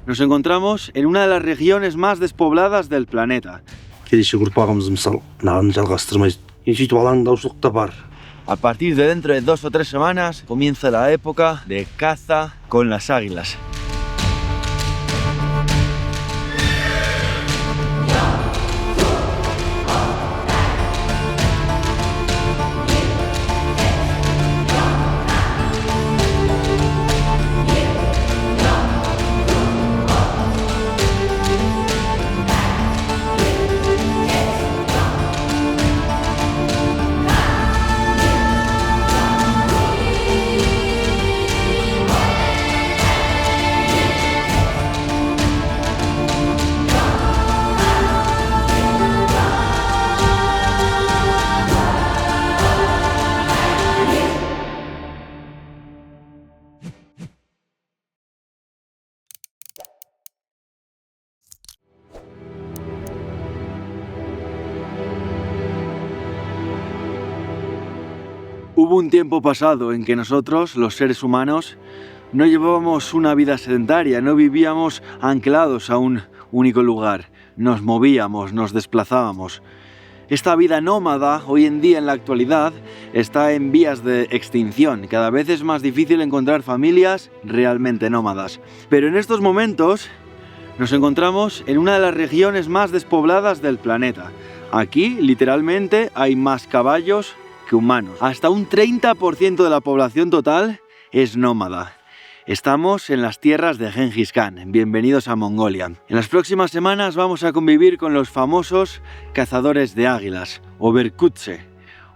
Nos encontramos en una de las regiones más despobladas del planeta. A partir de dentro de 2 o 3 semanas comienza la época de caza con las águilas. Hubo un tiempo pasado en que nosotros, los seres humanos, no llevábamos una vida sedentaria, no vivíamos anclados a un único lugar, nos movíamos, nos desplazábamos. Esta vida nómada, hoy en día en la actualidad, está en vías de extinción. Cada vez es más difícil encontrar familias realmente nómadas. Pero en estos momentos nos encontramos en una de las regiones más despobladas del planeta. Aquí, literalmente, hay más caballos que humanos. Hasta un 30% de la población total es nómada. Estamos en las tierras de Gengis Khan. Bienvenidos a Mongolia. En las próximas semanas vamos a convivir con los famosos cazadores de águilas, o Berkutse,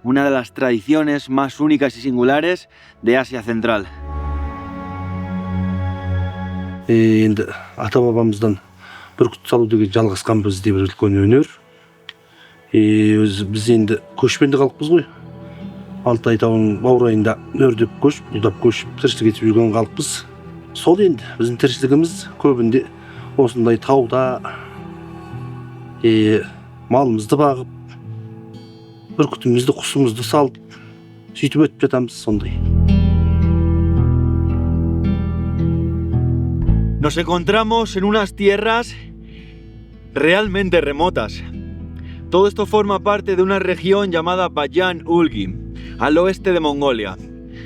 una de las tradiciones más únicas y singulares de Asia Central. Енді ата-бабамыздан бүркіт салу деген жалғасқан бізде бір үлкен өнер. Біз енді көшпенді халықпыз ғой. Алтай тауының баурайында өрдеп көшіп, бұлдап көшіп, тіршілік етіп жүрген халықпыз. Сол енді біздің тіршілігіміз көбінде осындай тауда малымызды бағып, бүркітімізді, құсымызды салып, сөйтіп өтіп жатамыз сондай. Nos encontramos en unas tierras realmente remotas. Todo esto forma parte de una región llamada Bayan-Ulgi, al oeste de Mongolia.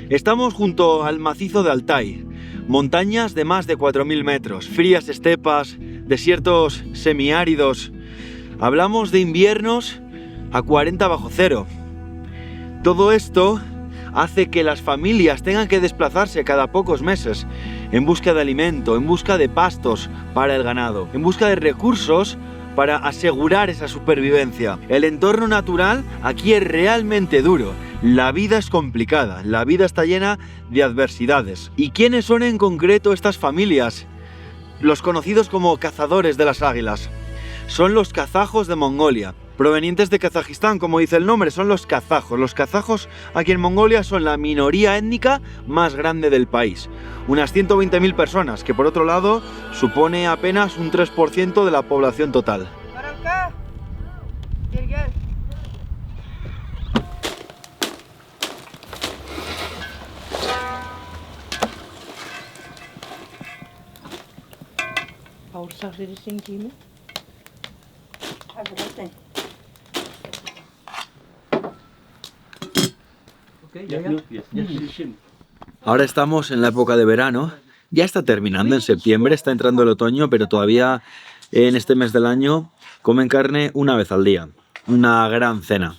Estamos junto al macizo de Altai, montañas de más de 4000 metros, frías estepas, desiertos semiáridos. Hablamos de inviernos a 40 bajo cero. Todo esto hace que las familias tengan que desplazarse cada pocos meses en busca de alimento, en busca de pastos para el ganado, en busca de recursos para asegurar esa supervivencia. El entorno natural aquí es realmente duro. La vida es complicada, la vida está llena de adversidades. ¿Y quiénes son en concreto estas familias? Los conocidos como cazadores de las águilas. Son los kazajos de Mongolia, provenientes de Kazajistán, como dice el nombre, son los kazajos. Los kazajos aquí en Mongolia son la minoría étnica más grande del país. Unas 120.000 personas, que por otro lado supone apenas un 3% de la población total. Ahora estamos en la época de verano, ya está terminando en septiembre, está entrando el otoño, pero todavía en este mes del año comen carne una vez al día, una gran cena.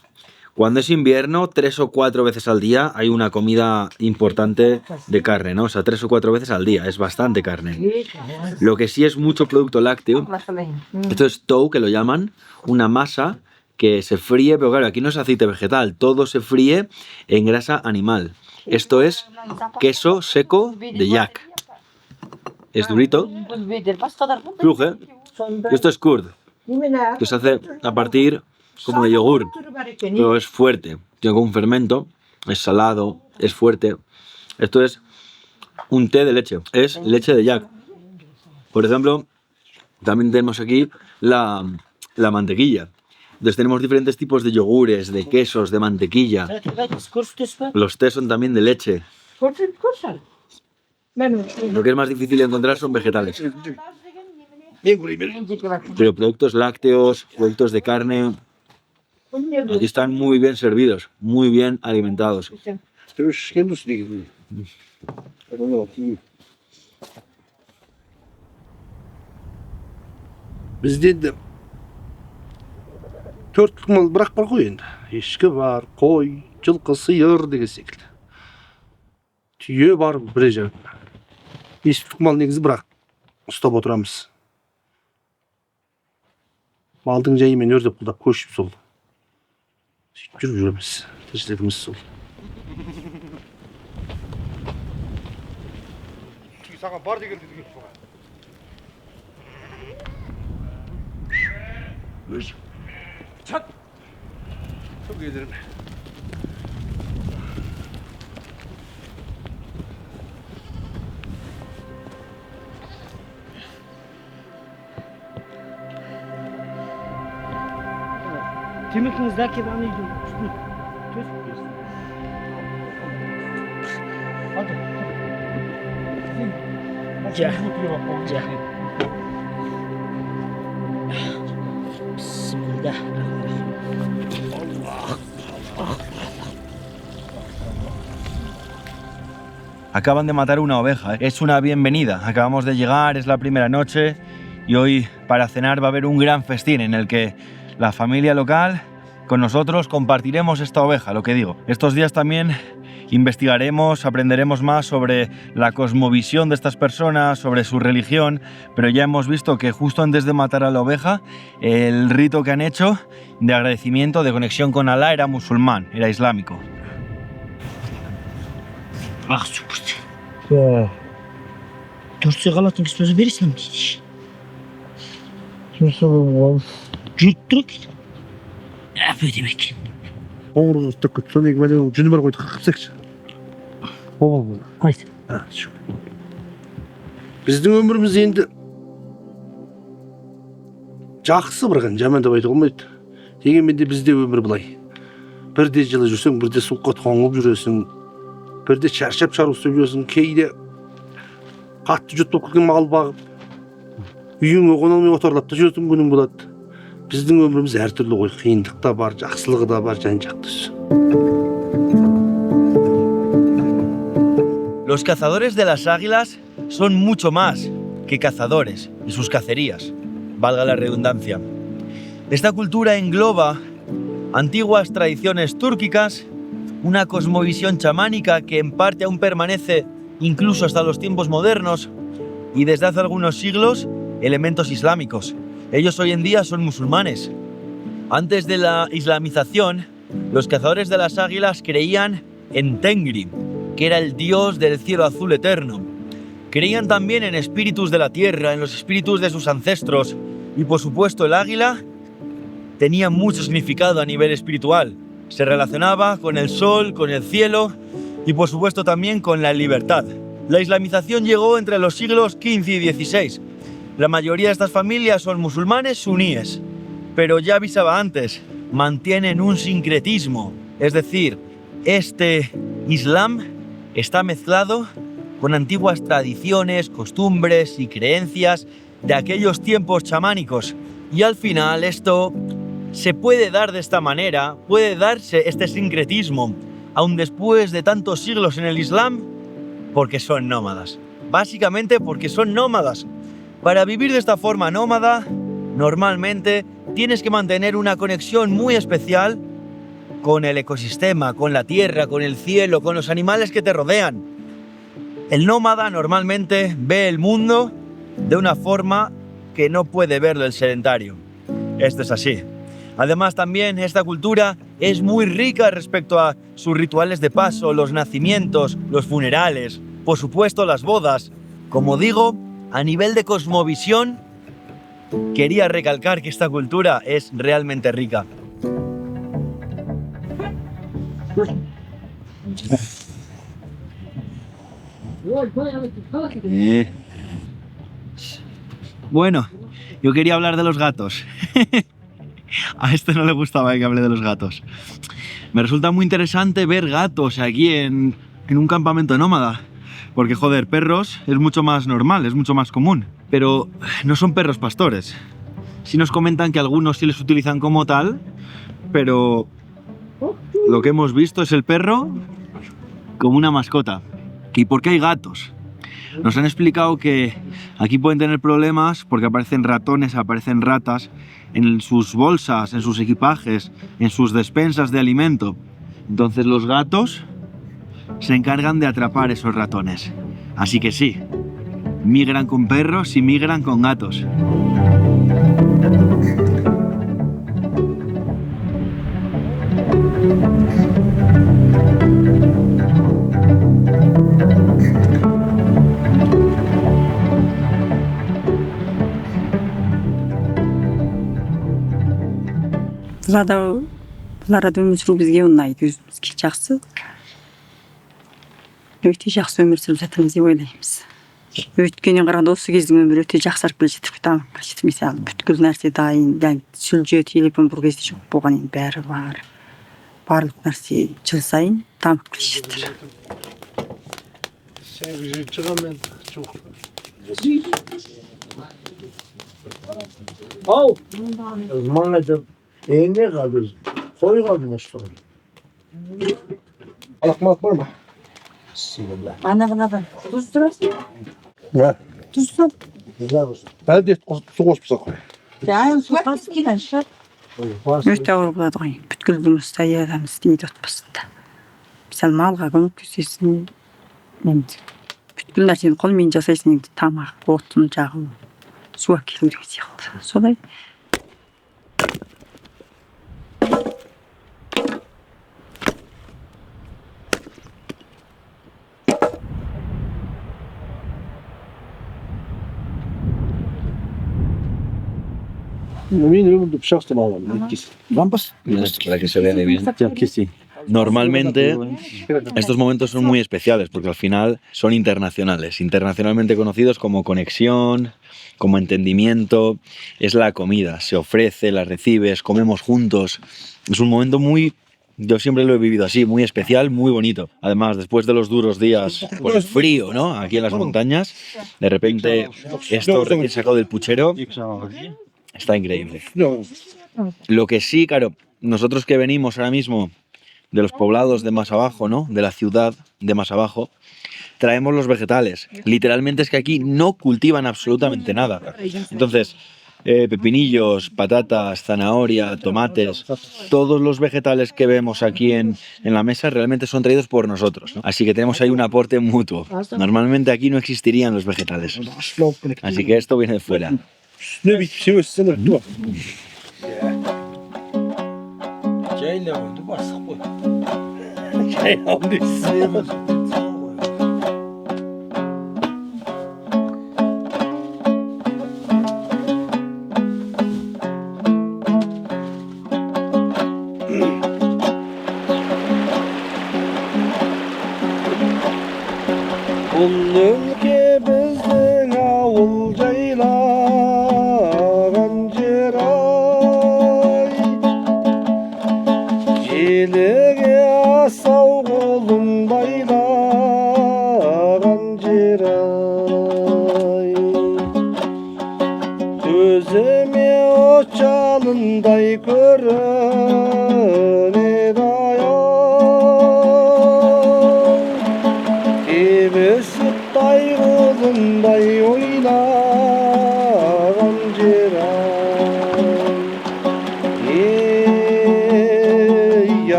Cuando es invierno, 3 o 4 veces al día hay una comida importante de carne, ¿no? O sea, 3 o 4 veces al día, es bastante carne. Lo que sí es mucho producto lácteo. Esto es tofu, que lo llaman, una masa que se fríe, pero claro, aquí no es aceite vegetal, todo se fríe en grasa animal. Esto es queso seco de yak. Es durito, cruje. Esto es curd, que se hace a partir como de yogur, pero es fuerte, tiene un fermento, es salado, es fuerte. Esto es un té de leche, es leche de yak. Por ejemplo, también tenemos aquí la mantequilla. Entonces tenemos diferentes tipos de yogures, de quesos, de mantequilla. Los tés son también de leche. Lo que es más difícil de encontrar son vegetales. Pero productos lácteos, productos de carne, aquí están muy bien servidos, muy bien alimentados. Bizde de 4 mal bırak бар ғой енді. Ешкі бар, қой, жылқы, сиыр деген секілді. Түйе бар бір жағы. 5 мал негізі бірақ ұстап отырамыз. Малдың жайымен өрдеп құлдап көшіп сол. Сөйтіп жүріп жүреміз. Тіршілігіміз сол. Саған бар деген деген соға. Çat. Çok ederim. Temizliğinizdeki bana ilgili. Hadi. Gel. Gel. Bismillah. Acaban de matar una oveja, ¿eh? Es una bienvenida. Acabamos de llegar, es la primera noche y hoy para cenar va a haber un gran festín en el que la familia local con nosotros compartiremos esta oveja, lo que digo. Estos días también investigaremos, aprenderemos más sobre la cosmovisión de estas personas, sobre su religión, pero ya hemos visto que justo antes de matar a la oveja, el rito que han hecho de agradecimiento, de conexión con Alá era musulmán, era islámico. Ah süper. Dört galatın sözü verirsen dedi. Cüttürük. Ne demek? Оңырға ұстап кетті. Соны екі мәден жүні бар қойды қақыпсекші. Ол. Haydi. Біздің өміріміз енді жақсы бірген, жаман деп айтуға болмайды. Дегенмен де бізде өмір былай. Бірде жылы жүрсең, бірде суыққа тоңып жүресің, бірде шаршап шаруыстап жүресің, кейде қатты жұт болып келген мал бағып, үйіңе қона алмай отарлап та жүретін күнің болады. Біздің өміріміз әртүрлі ғой, қиындық та бар, жақсылығы да бар, жан-жақтысы. Los cazadores de las águilas son mucho más que cazadores y sus cacerías, valga la redundancia. Esta cultura engloba antiguas tradiciones túrquicas, una cosmovisión chamánica que en parte aún permanece incluso hasta los tiempos modernos y desde hace algunos siglos elementos islámicos. Ellos hoy en día son musulmanes. Antes de la islamización, los cazadores de las águilas creían en Tengri, que era el dios del cielo azul eterno. Creían también en espíritus de la tierra, en los espíritus de sus ancestros. Y por supuesto el águila tenía mucho significado a nivel espiritual. Se relacionaba con el sol, con el cielo y por supuesto también con la libertad. La islamización llegó entre los siglos XV y XVI. La mayoría de estas familias son musulmanes suníes, pero ya avisaba antes, mantienen un sincretismo, es decir, este Islam está mezclado con antiguas tradiciones, costumbres y creencias de aquellos tiempos chamánicos. Y al final esto se puede dar de esta manera, puede darse este sincretismo, aun después de tantos siglos en el Islam, porque son nómadas. Básicamente porque son nómadas. Para vivir de esta forma nómada, normalmente tienes que mantener una conexión muy especial con el ecosistema, con la tierra, con el cielo, con los animales que te rodean. El nómada normalmente ve el mundo de una forma que no puede verlo el sedentario. Esto es así. Además también esta cultura es muy rica respecto a sus rituales de paso, los nacimientos, los funerales, por supuesto las bodas. Como digo, a nivel de cosmovisión, quería recalcar que esta cultura es realmente rica. Bueno, yo quería hablar de los gatos. A este no le gustaba que hable de los gatos. Me resulta muy interesante ver gatos aquí en un campamento nómada. Porque, joder, perros es mucho más normal, es mucho más común. pero no son perros pastores. Sí nos comentan que algunos sí les utilizan como tal, pero lo que hemos visto es el perro como una mascota. ¿Y por qué hay gatos? Nos han explicado que aquí pueden tener problemas porque aparecen ratones, aparecen ratas en sus bolsas, en sus equipajes, en sus despensas de alimento. Entonces los gatos se encargan de atrapar esos ratones. Así que sí, migran con perros y migran con gatos. Бұларда өмір сүру бізге ұнайды, өзімізге жақсы. Өте жақсы өмір сүріп жатырмыз деп ойлаймыз. Өткеннен қарағанда осы кездің өмірі өте жақсарып келе жатыр. Дамып келе жатыр. Мысалы, бүткіл нәрсе дайын, сүлже, телефон бұл кезде жоқ болған, енді бәрі бар. Барлық нәрсе жыл сайын дамып келе жатыр. Ne kaldı? Soy kaldı işte. Alakmak var mı? Bismillah. Anağına tuz sırası. Ne? Tuzsun. Güzel olsun. Ben de su koşmuş koy. Yani su kas gelen şart. Өте ауыр болады ғой. Бүткіл жұмыста адам істейді отбасында. Мысалы, малға көмектесесің. Енді бүткіл нәрсені қолмен жасайсың, енді тамақ, отын жағу, су әкелу деген сияқты. Солай. Para que se vea bien. Normalmente estos momentos son muy especiales porque al final son internacionales, internacionalmente conocidos como conexión, como entendimiento. Es la comida, se ofrece, la recibes, comemos juntos. Es un momento muy... Yo siempre lo he vivido así, muy especial, muy bonito. Además, después de los duros días por el frío, ¿no? Aquí en las montañas, de repente esto recién sacado del puchero está increíble. Lo que sí, claro, nosotros que venimos ahora mismo de los poblados de más abajo, ¿no? De la ciudad de más abajo, traemos los vegetales. Literalmente es que aquí no cultivan absolutamente nada. Entonces, pepinillos, patatas, zanahoria, tomates, todos los vegetales que vemos aquí en la mesa realmente son traídos por nosotros, ¿no? Así que tenemos ahí un aporte mutuo. Normalmente aquí no existirían los vegetales. Así que esto viene de fuera.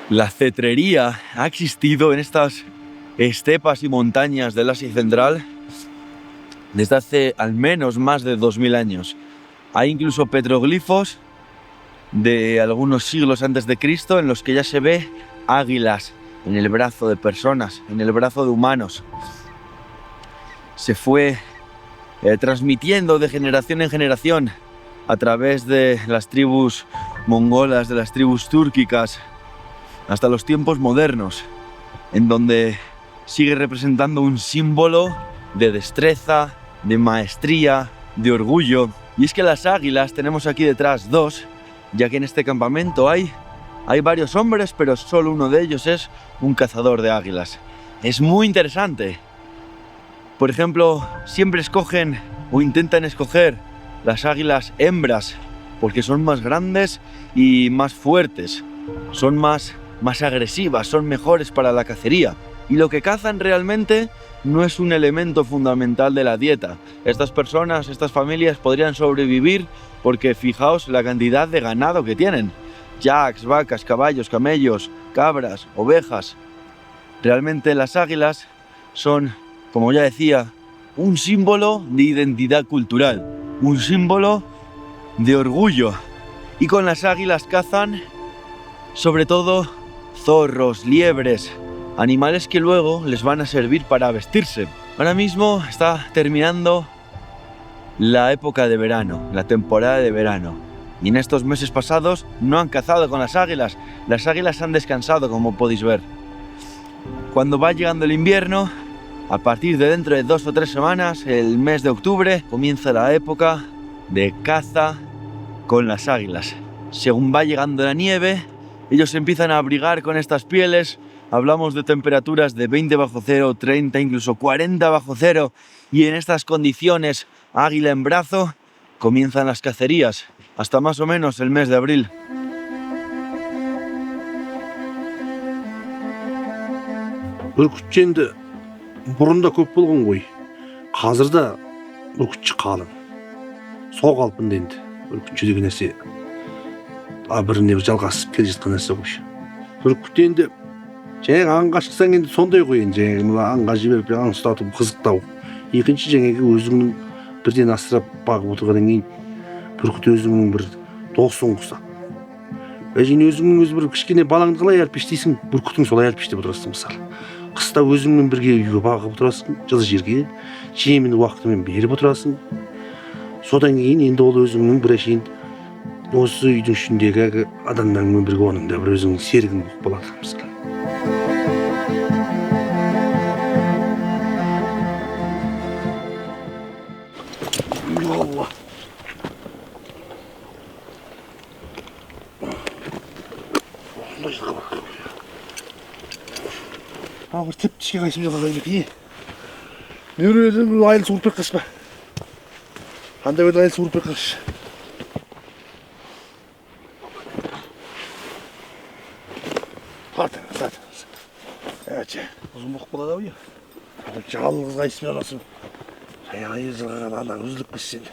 La cetrería ha existido en estas estepas y montañas del Asia Central desde hace al menos más de 2000 años. Hay incluso petroglifos de algunos siglos antes de Cristo en los que ya se ve águilas en el brazo de personas, en el brazo de humanos. Se fue transmitiendo de generación en generación a través de las tribus mongolas, de las tribus túrquicas, hasta los tiempos modernos, en donde sigue representando un símbolo de destreza, de maestría, de orgullo. Y es que las águilas, tenemos aquí detrás dos, ya que en este campamento hay varios hombres, pero solo uno de ellos es un cazador de águilas. Es muy interesante. Por ejemplo, siempre escogen o intentan escoger las águilas hembras porque son más grandes y más fuertes, son más agresivas, son mejores para la cacería. Y lo que cazan realmente no es un elemento fundamental de la dieta. Estas personas, estas familias podrían sobrevivir porque fijaos la cantidad de ganado que tienen. Yaks, vacas, caballos, camellos, cabras, ovejas. Realmente las águilas son, como ya decía, un símbolo de identidad cultural, un símbolo de orgullo. Y con las águilas cazan sobre todo zorros, liebres, animales que luego les van a servir para vestirse. Ahora mismo está terminando la época de verano, la temporada de verano. Y en estos meses pasados no han cazado con las águilas han descansado, como podéis ver. Cuando va llegando el invierno, a partir de dentro de 2 o 3 semanas, el mes de octubre, comienza la época de caza con las águilas. Según va llegando la nieve, ellos se empiezan a abrigar con estas pieles. Hablamos de temperaturas de 20 bajo cero, 30, incluso 40 bajo cero. Y en estas condiciones, águila en brazo, comienzan las cacerías, hasta más o menos el mes de abril. Бүркітші енді бұрында көп болған ғой. Қазір де бүркітші қалың. Сол қалпында енді бүркітші деген нәрсе біріне бір жалғасып келе жатқан нәрсе ғой. Бүркіт енді жаңағы аңға шықсаң енді сондай ғой енді жаңағы аңға жіберіп аң ұстатып қызықтау. Екінші жаңағы өзіңнің бірден асырап бағып отырғаннан кейін бүркіт өзіңнің бір досың ұқсап. Және өзіңнің өзі бір кішкене балаңды қалай әлпештейсің, бүркітің солай әлпештеп отырасың мысалы. Қыста өзіңмен бірге үйге бағып отырасың, жылы жерге, жемін уақытымен беріп отырасың. Содан кейін енді ол өзіңнің бір әшейін осы үйдің ішіндегі адамдармен бірге оның да бір өзіңнің серігің болып болады мысалы. Алла. Бір тепішке қайсым жалға қайбек. Мен өзім айлы суырып бек қашпа. Қандай өді айлы суырып бек қаш. Тартыңыз. Әче, ұзын бұқ болады ау. Жалғыз қайсым жаласың. Аяғы жылғаған анаң үзіліп кешсен.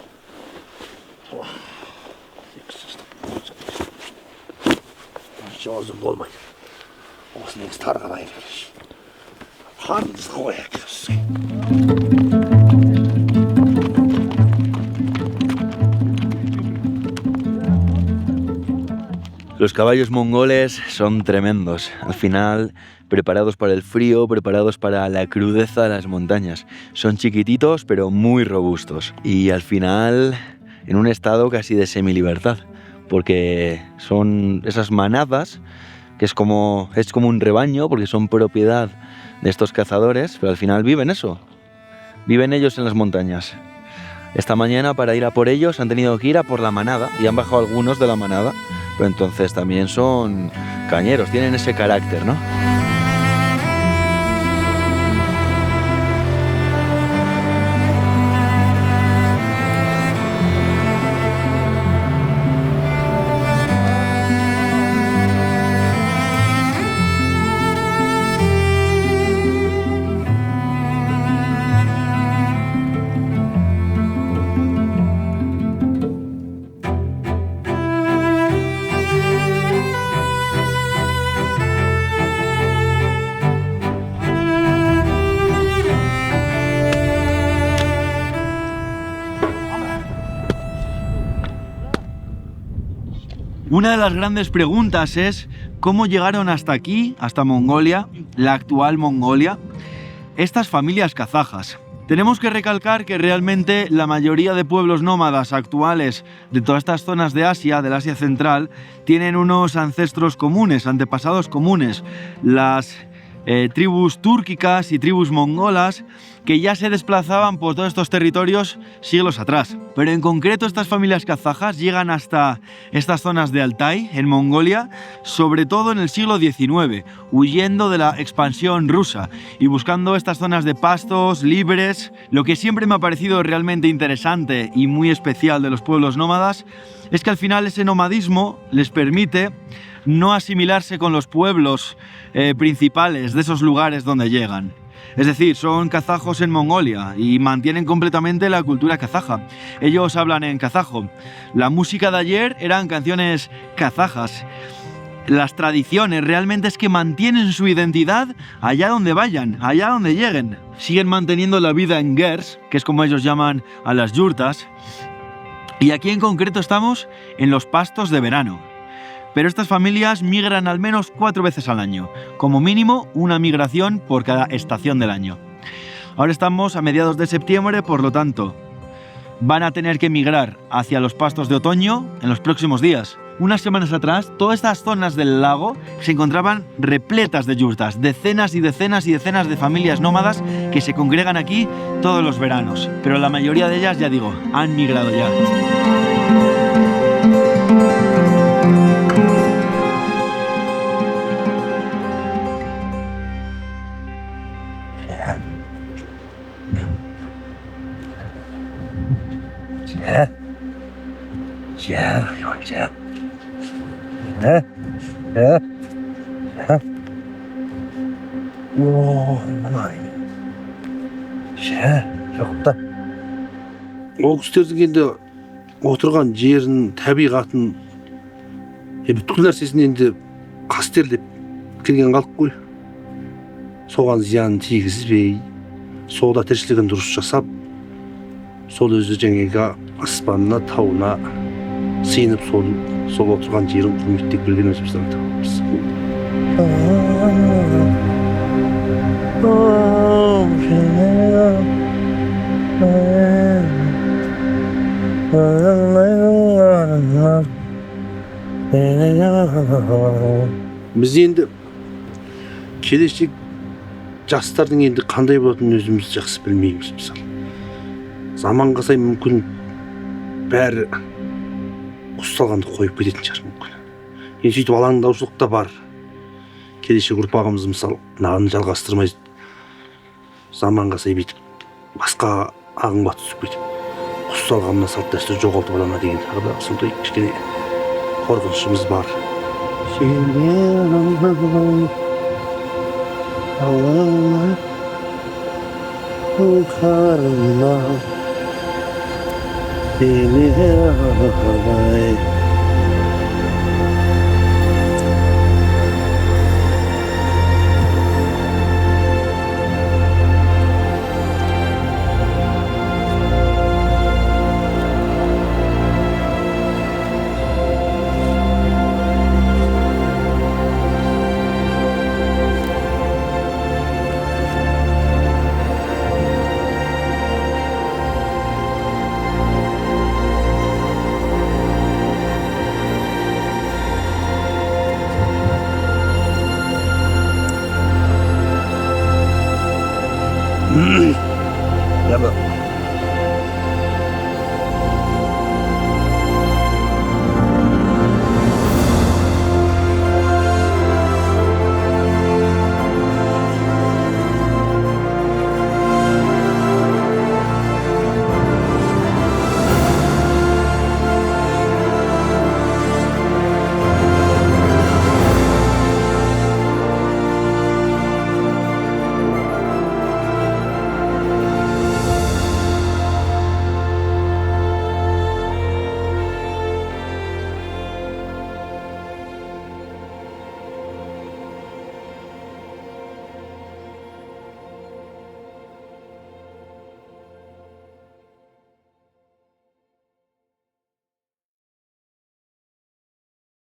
Жозым болмайды. Осының тарған айыр береш. Қарындызға қояк. Los caballos mongoles son tremendos. Al final, preparados para el frío, preparados para la crudeza de las montañas. Son chiquititos, pero muy robustos. Y al final, en un estado casi de semilibertad. Porque son esas manadas, que es como un rebaño, porque son propiedad de estos cazadores, pero al final viven eso. Viven ellos en las montañas. Esta mañana, para ir a por ellos, han tenido que ir a por la manada, y han bajado algunos de la manada. Pero entonces también son cañeros, tienen ese carácter, ¿no? Una de las grandes preguntas es cómo llegaron hasta aquí, hasta Mongolia, la actual Mongolia, estas familias kazajas. Tenemos que recalcar que realmente la mayoría de pueblos nómadas actuales de todas estas zonas de Asia, del Asia Central, tienen unos ancestros comunes, antepasados comunes. Las tribus túrquicas y tribus mongolas que ya se desplazaban por todos estos territorios siglos atrás. Pero en concreto estas familias kazajas llegan hasta estas zonas de Altai, en Mongolia, sobre todo en el siglo XIX, huyendo de la expansión rusa y buscando estas zonas de pastos libres. Lo que siempre me ha parecido realmente interesante y muy especial de los pueblos nómadas es que al final ese nomadismo les permite no asimilarse con los pueblos principales de esos lugares donde llegan. Es decir, son kazajos en Mongolia y mantienen completamente la cultura kazaja. Ellos hablan en kazajo. La música de ayer eran canciones kazajas. Las tradiciones realmente es que mantienen su identidad allá donde vayan, allá donde lleguen. Siguen manteniendo la vida en gers, que es como ellos llaman a las yurtas. Y aquí en concreto estamos en los pastos de verano. Pero estas familias migran al menos 4 veces al año, como mínimo una migración por cada estación del año. Ahora estamos a mediados de septiembre, por lo tanto, van a tener que migrar hacia los pastos de otoño en los próximos días. Unas semanas atrás, todas estas zonas del lago se encontraban repletas de yurtas, decenas y decenas y decenas de familias nómadas que se congregan aquí todos los veranos. Pero la mayoría de ellas, ya digo, han migrado ya. Ол кісілердің енді отырған жерін, табиғатын, бүткіл нәрсесін енді қастерлеп келген халық қой. Соған зиянын тигізбей, сода тіршілігін дұрыс жасап, сол өзі жаңағы аспанына, тауына сыйынып сол отырған жерін құрметтеп келген өзіміздің табамыз. Біз енді келешек жастардың енді қандай болатынын өзіміз жақсы білмейміз. Мысалы заманға сай мүмкін бәрі құсталғанды қойып кететін шығар мүмкін. Енді сөйтіп алаңдаушылық та бар. Келешек ұрпағымыз мысалы нағын жалғастырмай заманға сай бүйтіп басқа ағымға түсіп кетіп құсталған мына салт дәстүр жоғалтып ала ма деген тағы да сондай кішкене қорқынышымыз бар. Ya